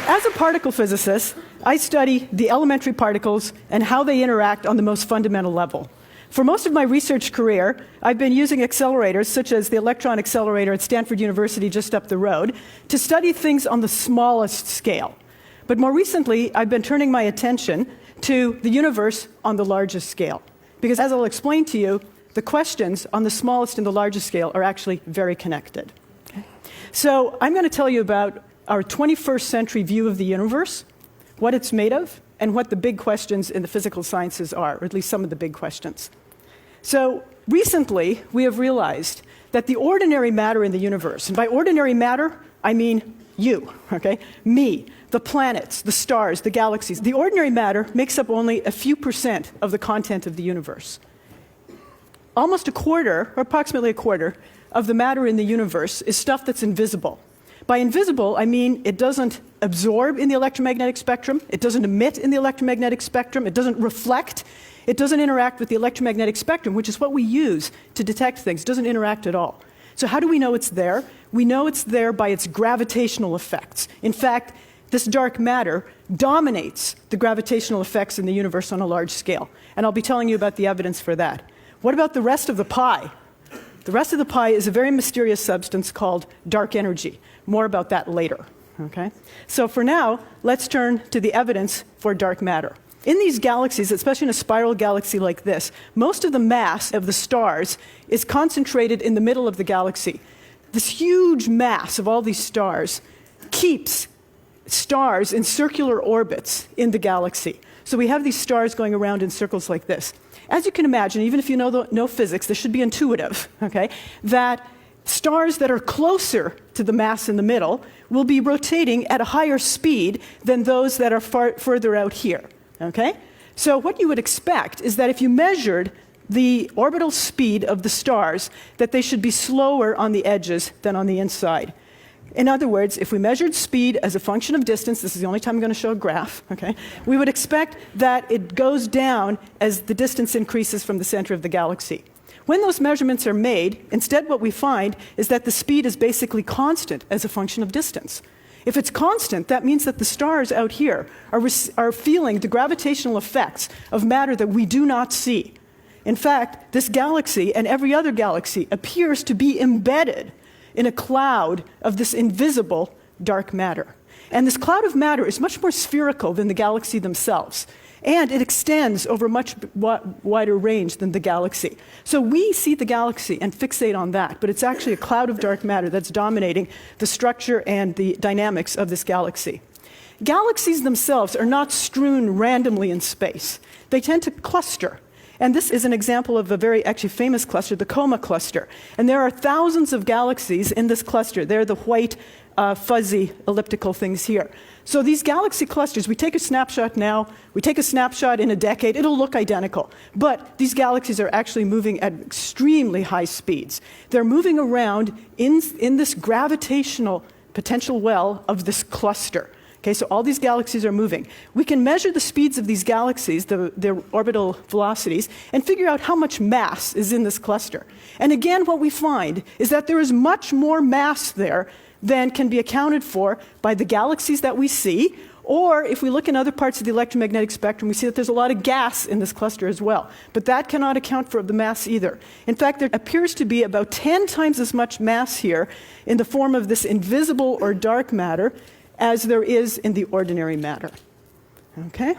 As a particle physicist, I study the elementary particles and how they interact on the most fundamental level. For most of my research career, I've been using accelerators, such as the electron accelerator at Stanford University just up the road, to study things on the smallest scale. But more recently, I've been turning my attention to the universe on the largest scale. Because as I'll explain to you, the questions on the smallest and the largest scale are actually very connected. Okay? So I'm going to tell you about our 21st century view of the universe, what it's made of, and what the big questions in the physical sciences are, or at least some of the big questions. So recently, we have realized that the ordinary matter in the universe, and by ordinary matter, I mean you, okay? Me, the planets, the stars, the galaxies. The ordinary matter makes up only a few % of the content of the universe. Almost a quarter, or approximately a quarter, of the matter in the universe is stuff that's invisible. By invisible, I mean it doesn't absorb in the electromagnetic spectrum, it doesn't emit in the electromagnetic spectrum, it doesn't reflect, it doesn't interact with the electromagnetic spectrum, which is what we use to detect things. It doesn't interact at all. So how do we know it's there? We know it's there by its gravitational effects. In fact, this dark matter dominates the gravitational effects in the universe on a large scale. And I'll be telling you about the evidence for that. What about the rest of the pie? The rest of the pie is a very mysterious substance called dark energy. More about that later. Okay? So for now, let's turn to the evidence for dark matter. In these galaxies, especially in a spiral galaxy like this, most of the mass of the stars is concentrated in the middle of the galaxy. This huge mass of all these stars keeps stars in circular orbits in the galaxy. So we have these stars going around in circles like this. As you can imagine, even if you know physics, this should be intuitive, okay, that stars that are closer to the mass in the middle will be rotating at a higher speed than those that are further out here, okay? So what you would expect is that if you measured the orbital speed of the stars, that they should be slower on the edges than on the inside. In other words, if we measured speed as a function of distance, this is the only time I'm going to show a graph, okay, we would expect that it goes down as the distance increases from the center of the galaxy. When those measurements are made, instead what we find is that the speed is basically constant as a function of distance. If it's constant, that means that the stars out here are feeling the gravitational effects of matter that we do not see. In fact, this galaxy and every other galaxy appears to be embedded in a cloud of this invisible dark matter. And this cloud of matter is much more spherical than the galaxy themselves. And it extends over a much wider range than the galaxy. So we see the galaxy and fixate on that, but it's actually a cloud of dark matter that's dominating the structure and the dynamics of this galaxy. Galaxies themselves are not strewn randomly in space. They tend to cluster. And this is an example of a very actually famous cluster, the Coma cluster. And there are thousands of galaxies in this cluster. They're the white, fuzzy, elliptical things here. So these galaxy clusters, we take a snapshot now, we take a snapshot in a decade, it'll look identical. But these galaxies are actually moving at extremely high speeds. They're moving around in this gravitational potential well of this cluster. Okay, so all these galaxies are moving. We can measure the speeds of these galaxies, their orbital velocities, and figure out how much mass is in this cluster. And again, what we find is that there is much more mass there than can be accounted for by the galaxies that we see, or if we look in other parts of the electromagnetic spectrum, we see that there's a lot of gas in this cluster as well. But that cannot account for the mass either. In fact, there appears to be about 10 times as much mass here in the form of this invisible or dark matter as there is in the ordinary matter. Okay?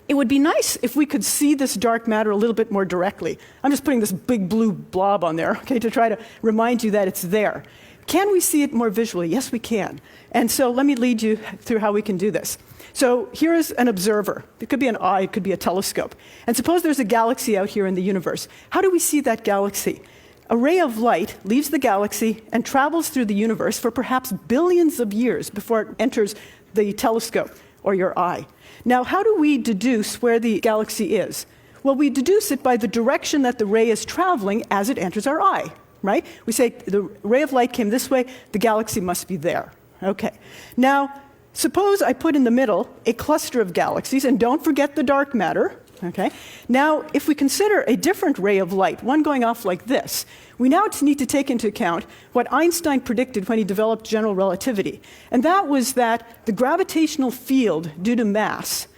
It would be nice if we could see this dark matter a little bit more directly. I'm just putting this big blue blob on there, okay, to try to remind you that it's there. Can we see it more visually? Yes, we can. And so let me lead you through how we can do this. So here is an observer. It could be an eye, it could be a telescope. And suppose there's a galaxy out here in the universe. How do we see that galaxy? A ray of light leaves the galaxy and travels through the universe for perhaps billions of years before it enters the telescope or your eye. Now, how do we deduce where the galaxy is? Well, we deduce it by the direction that the ray is traveling as it enters our eye, right? We say the ray of light came this way, the galaxy must be there. Okay. Now, suppose I put in the middle a cluster of galaxies, and don't forget the dark matter, Okay? Now, if we consider a different ray of light, one going off like this, we now need to take into account what Einstein predicted when he developed general relativity. And that was that the gravitational field due to mass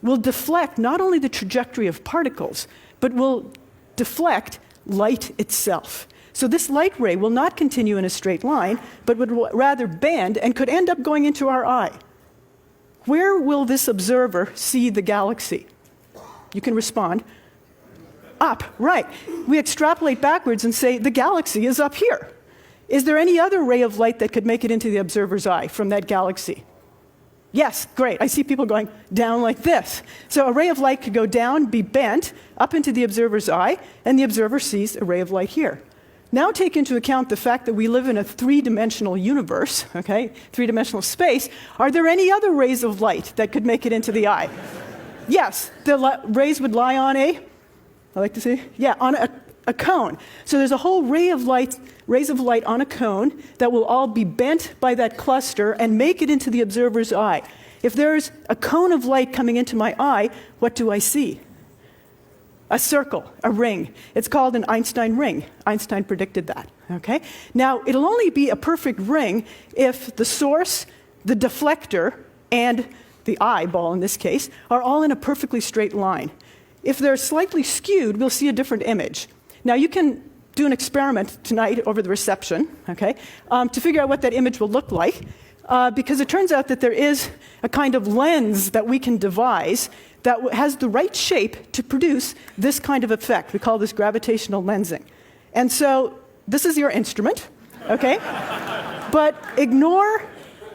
will deflect not only the trajectory of particles, but will deflect light itself. So this light ray will not continue in a straight line, but would rather bend and could end up going into our eye. Where will this observer see the galaxy? You can respond. Up, right. We extrapolate backwards and say the galaxy is up here. Is there any other ray of light that could make it into the observer's eye from that galaxy? Yes, great. I see people going down like this. So a ray of light could go down, be bent, up into the observer's eye, and the observer sees a ray of light here. Now take into account the fact that we live in a three-dimensional universe, okay, three-dimensional space. Are there any other rays of light that could make it into the eye? Yes, the rays would lie on I like to see, on a cone. So there's a whole rays of light on a cone that will all be bent by that cluster and make it into the observer's eye. If there's a cone of light coming into my eye, what do I see? A circle, a ring. It's called an Einstein ring. Einstein predicted that, okay? Now, it'll only be a perfect ring if the source, the deflector, and the eyeball in this case, are all in a perfectly straight line. If they're slightly skewed, we'll see a different image. Now, you can do an experiment tonight over the reception, okay, to figure out what that image will look like, because it turns out that there is a kind of lens that we can devise that has the right shape to produce this kind of effect. We call this gravitational lensing. And so this is your instrument, okay? But ignore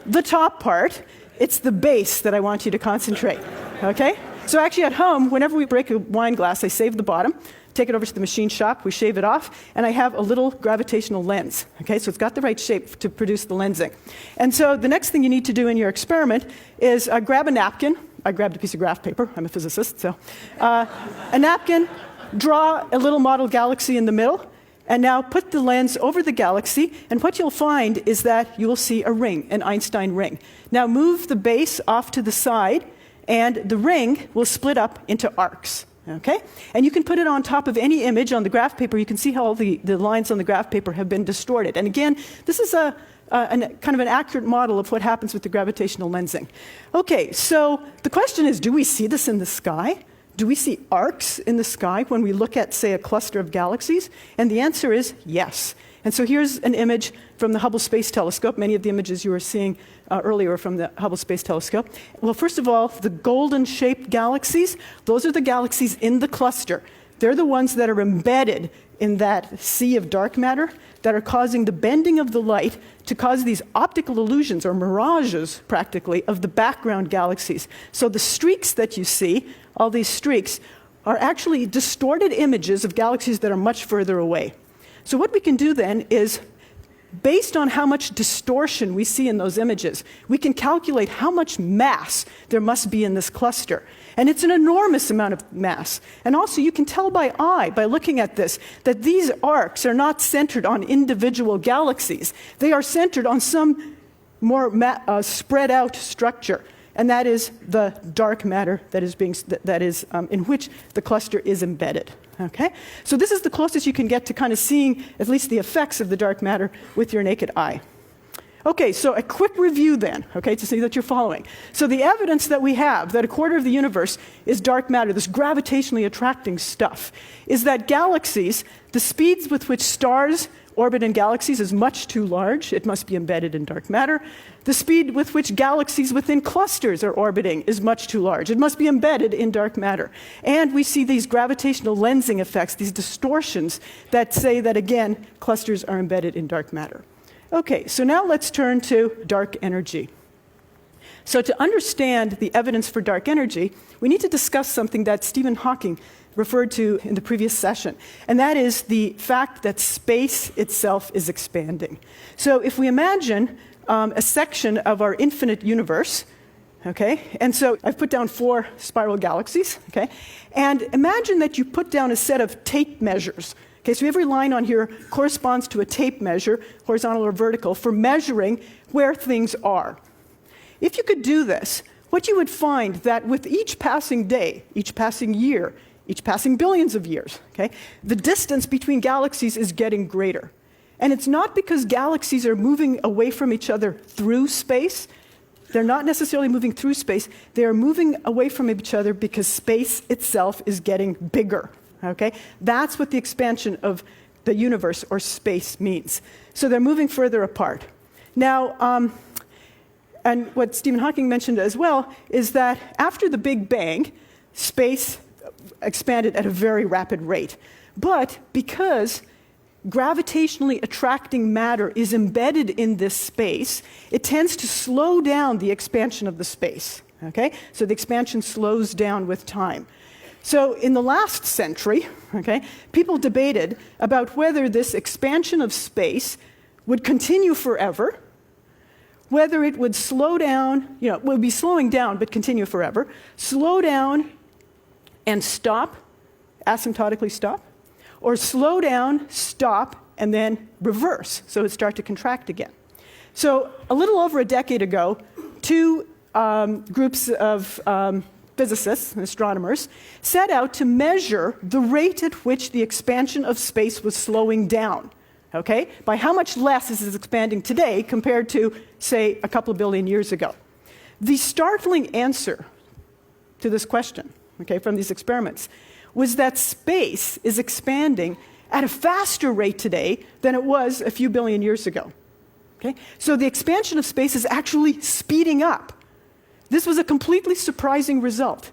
the top part. It's the base that I want you to concentrate, okay? So actually at home, whenever we break a wine glass, I save the bottom, take it over to the machine shop, we shave it off, and I have a little gravitational lens, okay? So it's got the right shape to produce the lensing. And so the next thing you need to do in your experiment is grab a napkin. I grabbed a piece of graph paper. I'm a physicist, so. A napkin, draw a little model galaxy in the middle, and now put the lens over the galaxy, and what you'll find is that you will see a ring, an Einstein ring. Now move the base off to the side, and the ring will split up into arcs, okay? And you can put it on top of any image on the graph paper. You can see how all the lines on the graph paper have been distorted. And again, this is a kind of an accurate model of what happens with the gravitational lensing. Okay, so the question is, do we see this in the sky? Do we see arcs in the sky when we look at, say, a cluster of galaxies? And the answer is yes. And so here's an image from the Hubble Space Telescope. Many of the images you were seeing earlier from the Hubble Space Telescope. Well, first of all, the golden-shaped galaxies, those are the galaxies in the cluster. They're the ones that are embedded in that sea of dark matter that are causing the bending of the light to cause these optical illusions, or mirages, practically, of the background galaxies. So the streaks that you see, all these streaks, are actually distorted images of galaxies that are much further away. So what we can do then is, based on how much distortion we see in those images, we can calculate how much mass there must be in this cluster. And it's an enormous amount of mass. And also you can tell by eye, by looking at this, that these arcs are not centered on individual galaxies. They are centered on some more spread out structure. And that is the dark matter that is in which the cluster is embedded. Okay? So this is the closest you can get to kind of seeing at least the effects of the dark matter with your naked eye. Okay, so a quick review then, okay, to see that you're following. So the evidence that we have that a quarter of the universe is dark matter, this gravitationally attracting stuff, is that galaxies, the speeds with which stars orbit in galaxies is much too large. It must be embedded in dark matter. The speed with which galaxies within clusters are orbiting is much too large. It must be embedded in dark matter. And we see these gravitational lensing effects, these distortions that say that, again, clusters are embedded in dark matter. Okay, so now let's turn to dark energy. So to understand the evidence for dark energy, we need to discuss something that Stephen Hawking referred to in the previous session, and that is the fact that space itself is expanding. So if we imagine a section of our infinite universe, okay, and so I've put down 4 spiral galaxies, okay, and imagine that you put down a set of tape measures. Okay, so every line on here corresponds to a tape measure, horizontal or vertical, for measuring where things are. If you could do this, what you would find that with each passing day, each passing year, each passing billions of years, okay, the distance between galaxies is getting greater. And it's not because galaxies are moving away from each other through space. They're not necessarily moving through space. They are moving away from each other because space itself is getting bigger, okay? That's what the expansion of the universe or space means. So they're moving further apart. Now, and what Stephen Hawking mentioned as well is that after the Big Bang, space expanded at a very rapid rate. But because gravitationally attracting matter is embedded in this space, it tends to slow down the expansion of the space, okay? So the expansion slows down with time. So in the last century, okay, people debated about whether this expansion of space would continue forever, whether it would slow down, it would be slowing down but continue forever, slow down and stop, asymptotically stop, or slow down, stop, and then reverse, so it would start to contract again. So a little over a decade ago, two groups of physicists and astronomers set out to measure the rate at which the expansion of space was slowing down, okay? By how much less is it expanding today compared to, say, a couple of billion years ago. The startling answer to this question, okay, from these experiments, was that space is expanding at a faster rate today than it was a few billion years ago. Okay? So the expansion of space is actually speeding up. This was a completely surprising result.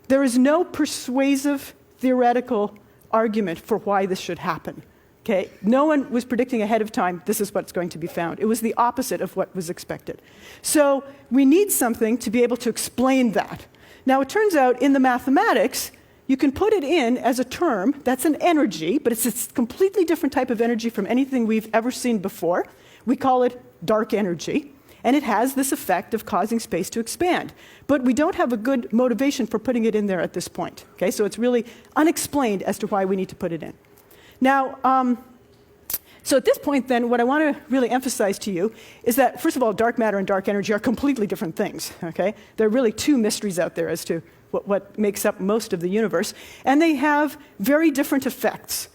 There is no persuasive theoretical argument for why this should happen. Okay? No one was predicting ahead of time this is what's going to be found. It was the opposite of what was expected. So we need something to be able to explain that. Now it turns out in the mathematics, you can put it in as a term that's an energy, but it's a completely different type of energy from anything we've ever seen before. We call it dark energy, and it has this effect of causing space to expand. But we don't have a good motivation for putting it in there at this point. Okay? So it's really unexplained as to why we need to put it in. Now, so at this point then, what I want to really emphasize to you is that, first of all, dark matter and dark energy are completely different things. Okay? There are really two mysteries out there as to what makes up most of the universe, and they have very different effects.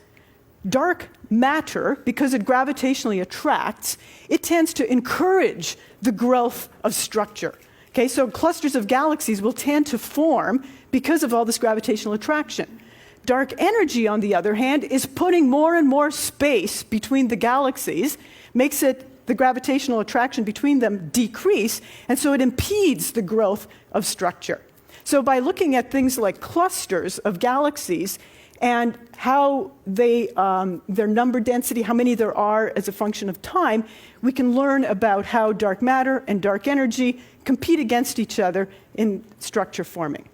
Dark matter, because it gravitationally attracts, it tends to encourage the growth of structure. Okay, so clusters of galaxies will tend to form because of all this gravitational attraction. Dark energy, on the other hand, is putting more and more space between the galaxies, makes the gravitational attraction between them decrease, and so it impedes the growth of structure. So by looking at things like clusters of galaxies and how their number density, how many there are as a function of time, we can learn about how dark matter and dark energy compete against each other in structure forming.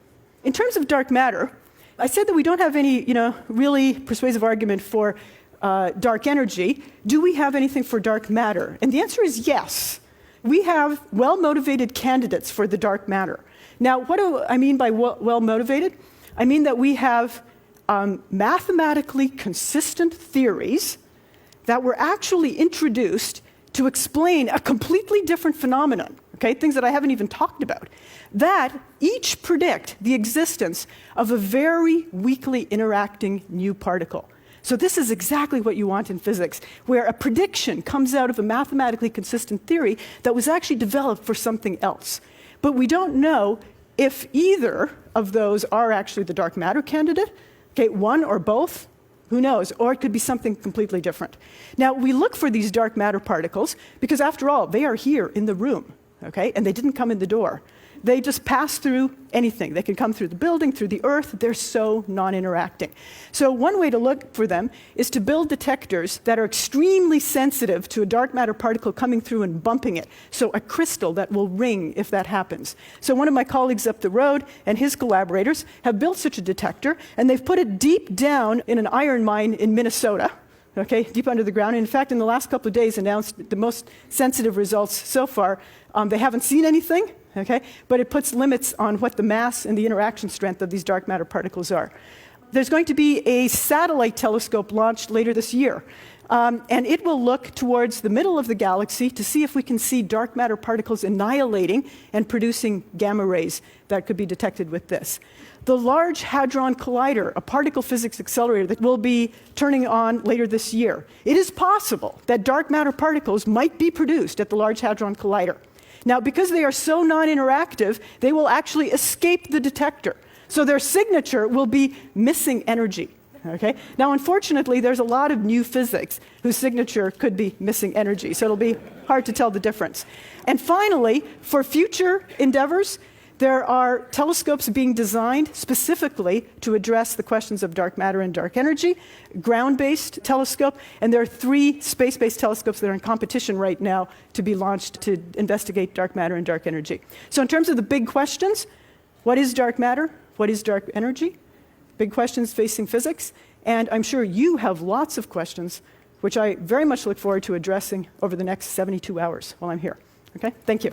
In terms of dark matter, I said that we don't have any really persuasive argument for dark energy. Do we have anything for dark matter? And the answer is yes. We have well-motivated candidates for the dark matter. Now, what do I mean by well-motivated? I mean that we have mathematically consistent theories that were actually introduced to explain a completely different phenomenon, okay, things that I haven't even talked about, that each predict the existence of a very weakly interacting new particle. So this is exactly what you want in physics, where a prediction comes out of a mathematically consistent theory that was actually developed for something else. But we don't know if either of those are actually the dark matter candidate, okay, one or both, who knows, or it could be something completely different. Now, we look for these dark matter particles because, after all, they are here in the room, okay, and they didn't come in the door. They just pass through anything. They can come through the building, through the earth. They're so non-interacting. So one way to look for them is to build detectors that are extremely sensitive to a dark matter particle coming through and bumping it. So a crystal that will ring if that happens. So one of my colleagues up the road and his collaborators have built such a detector, and they've put it deep down in an iron mine in Minnesota. Okay, deep under the ground. And in fact, in the last couple of days, announced the most sensitive results so far. They haven't seen anything, okay, but it puts limits on what the mass and the interaction strength of these dark matter particles are. There's going to be a satellite telescope launched later this year And it will look towards the middle of the galaxy to see if we can see dark matter particles annihilating and producing gamma rays that could be detected with this. The Large Hadron Collider, a particle physics accelerator that will be turning on later this year. It is possible that dark matter particles might be produced at the Large Hadron Collider. Now, because they are so non-interactive, they will actually escape the detector. So their signature will be missing energy. Okay? Now, unfortunately, there's a lot of new physics whose signature could be missing energy, so it'll be hard to tell the difference. And finally, for future endeavors, there are telescopes being designed specifically to address the questions of dark matter and dark energy, ground-based telescope, and there are 3 space-based telescopes that are in competition right now to be launched to investigate dark matter and dark energy. So in terms of the big questions, what is dark matter? What is dark energy? Big questions facing physics, and I'm sure you have lots of questions, which I very much look forward to addressing over the next 72 hours while I'm here. Okay? Thank you.